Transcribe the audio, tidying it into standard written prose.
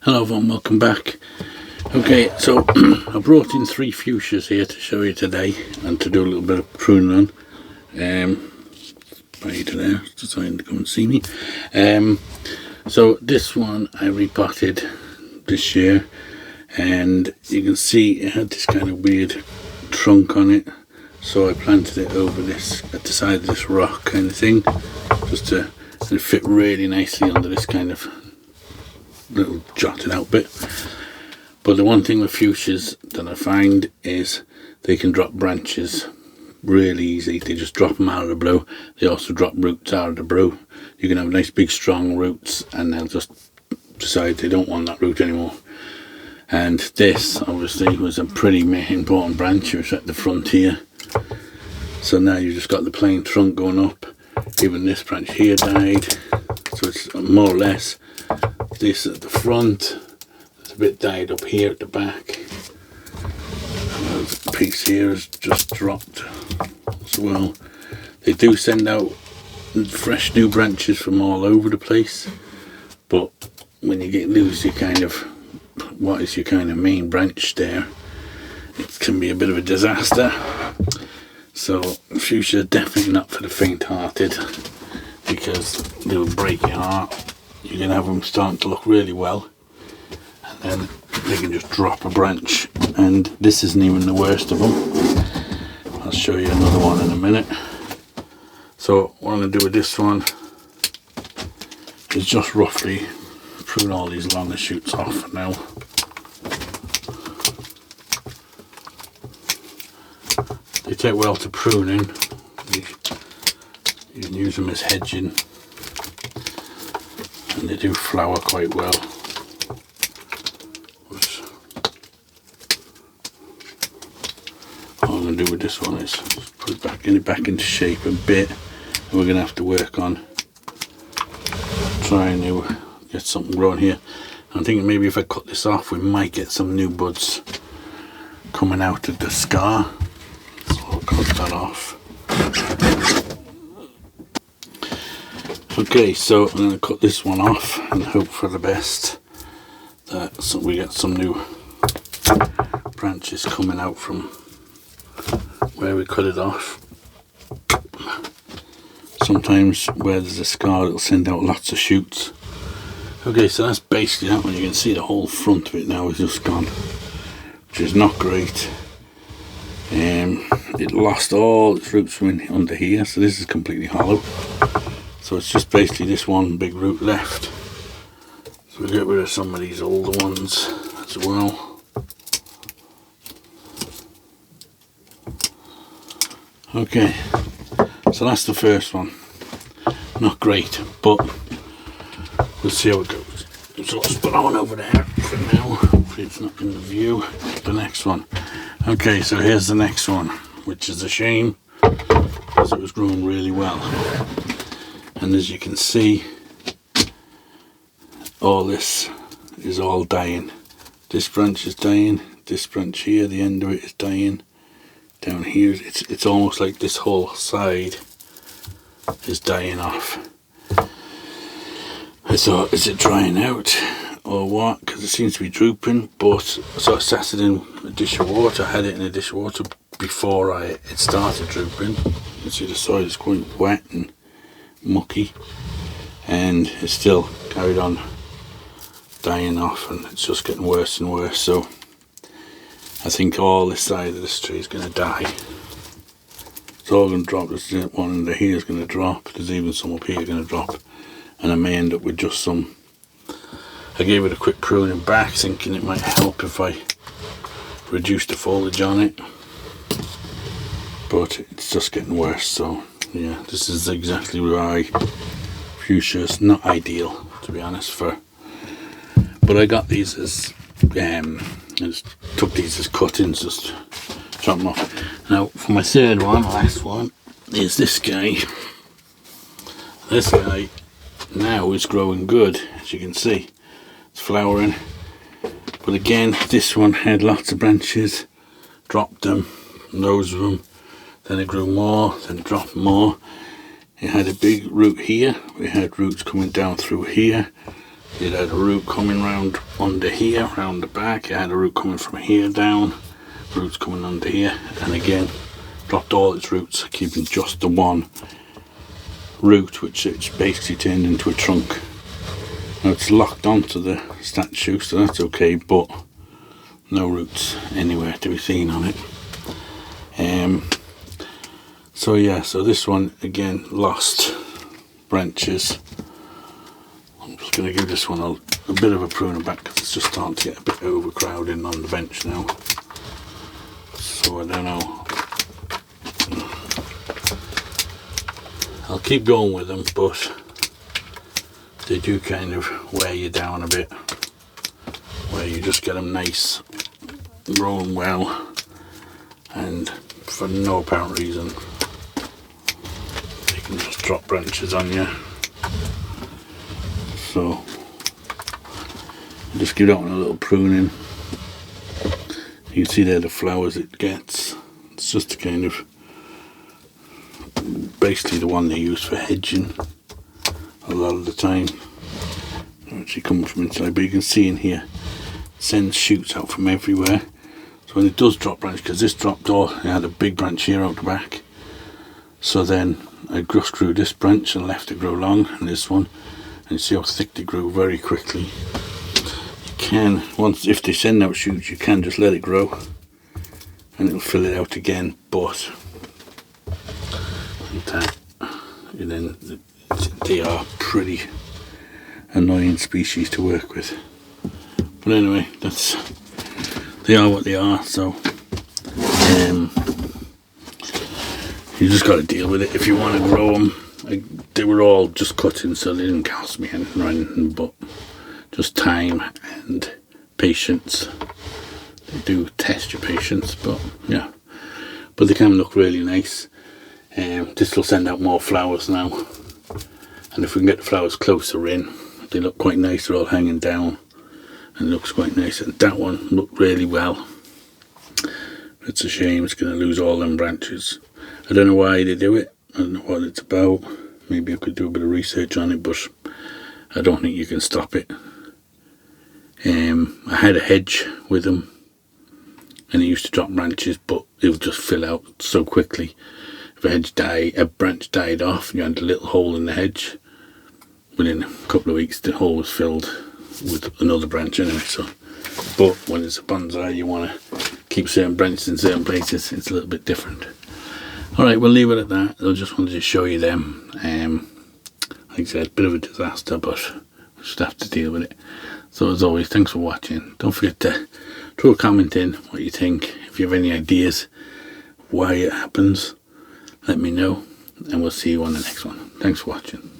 Hello everyone, welcome back. Okay, so I brought in 3 fuchsias here to show you today and to do a little bit of pruning on. Right there, deciding to come and see me. So this one I repotted this year, and you can see it had this kind of weird trunk on it, so I planted it over this, at the side of this rock kind of thing, just to fit really nicely under this kind of little jotted out bit. But the one thing with fuchsias that I find is they can drop branches really easy. They just drop them out of the blue. They also drop roots out of the blue. You can have nice big strong roots and they'll just decide they don't want that root anymore. And this obviously was a pretty important branch. It was at the front here, so now you've just got the plain trunk going up. Even this branch here died, so it's more or less this at the front. It's a bit died up here at the back. The piece here has just dropped as well. They do send out fresh new branches from all over the place, but when you lose your kind of, what is your kind of main branch there, it can be a bit of a disaster. So fuchsia are definitely not for the faint-hearted, because they will break your heart. You can have them starting to look really well, and then they can just drop a branch, and this isn't even the worst of them. I'll show you another one in a minute. So what I'm going to do with this one is just roughly prune all these longer shoots off now. They take well to pruning. You can use them as hedging, and they do flower quite well. What I'm going to do with this one is put it back into shape a bit, and we're going to have to work on trying to get something growing here. I'm thinking maybe if I cut this off, we might get some new buds coming out of the scar. So I'll cut that off. Okay, so I'm going to cut this one off and hope for the best that we get some new branches coming out from where we cut it off. Sometimes where there's a scar, it'll send out lots of shoots. Okay, so that's basically that one. You can see the whole front of it now is just gone, which is not great. It lost all its roots from under here, so this is completely hollow. So it's just basically this one big root left. So we'll get rid of some of these older ones as well. Okay, so that's the first one. Not great, but we'll see how it goes. So let's put that one over there for now. Hopefully it's not in the view. The next one. Okay, so here's the next one, which is a shame because it was growing really well. And as you can see, all this is all dying. This branch is dying. This branch here, the end of it is dying. Down here, it's almost like this whole side is dying off. I thought, is it drying out or what? Because it seems to be drooping. But so I sat it in a dish of water. I had it in a dish of water before it started drooping. You can see the soil is quite wet and mucky, and it still carried on dying off, and it's just getting worse and worse. So I think all this side of this tree is going to die. It's all going to drop. There's one under here is going to drop. There's even some up here going to drop, and I may end up with just some. I gave it a quick pruning back, thinking it might help if I reduce the foliage on it, but it's just getting worse. So yeah, this is exactly why fuchsia is not ideal, to be honest. But I got these as just took these as cuttings, just chop them off. Now for my third one, last one, is this guy. This guy now is growing good, as you can see. It's flowering, but again, this one had lots of branches, dropped them, loads of them. Then it grew more, then it dropped more. It had a big root here. We had roots coming down through here, it had a root coming round under here, round the back. It had a root coming from here down, roots coming under here, and again dropped all its roots, keeping just the one root, which it's basically turned into a trunk. Now it's locked onto the statue, so that's okay, but no roots anywhere to be seen on it. So yeah, so this one again lost branches. I'm just going to give this one a bit of a pruner back because it's just starting to get a bit overcrowded on the bench now. So I don't know. I'll keep going with them, but they do kind of wear you down a bit, where you just get them nice, growing well, and for no apparent reason they can just drop branches on you. So just give that one a little pruning. You can see there the flowers it gets. It's just a kind of basically the one they use for hedging a lot of the time. It actually comes from inside, but you can see in here it sends shoots out from everywhere. So when it does drop branch, because this dropped all, it had a big branch here out the back. So then I just grew this branch and left it grow long, and this one, and you see how thick they grew very quickly. You can, once if they send out shoots, you can just let it grow and it'll fill it out again, but then they are pretty annoying species to work with. But anyway, they are what they are, so you just got to deal with it if you want to grow them. They were all just cuttings, so they didn't cost me anything or anything, but just time and patience. They do test your patience, but yeah, but they can look really nice. This will send out more flowers now, and if we can get the flowers closer in, they look quite nice. They're all hanging down and it looks quite nice, and that one looked really well. It's a shame it's going to lose all them branches. I don't know why they do it, I don't know what it's about. Maybe I could do a bit of research on it, but I don't think you can stop it. I had a hedge with them and it used to drop branches, but it would just fill out so quickly. If a branch died off and you had a little hole in the hedge, within a couple of weeks the hole was filled with another branch anyway. So, but when it's a bonsai, you want to keep certain branches in certain places. It's a little bit different. Alright, we'll leave it at that. I just wanted to show you them. Like I said, a bit of a disaster, but we just have to deal with it. So as always, thanks for watching. Don't forget to throw a comment in what you think. If you have any ideas why it happens, let me know, and we'll see you on the next one. Thanks for watching.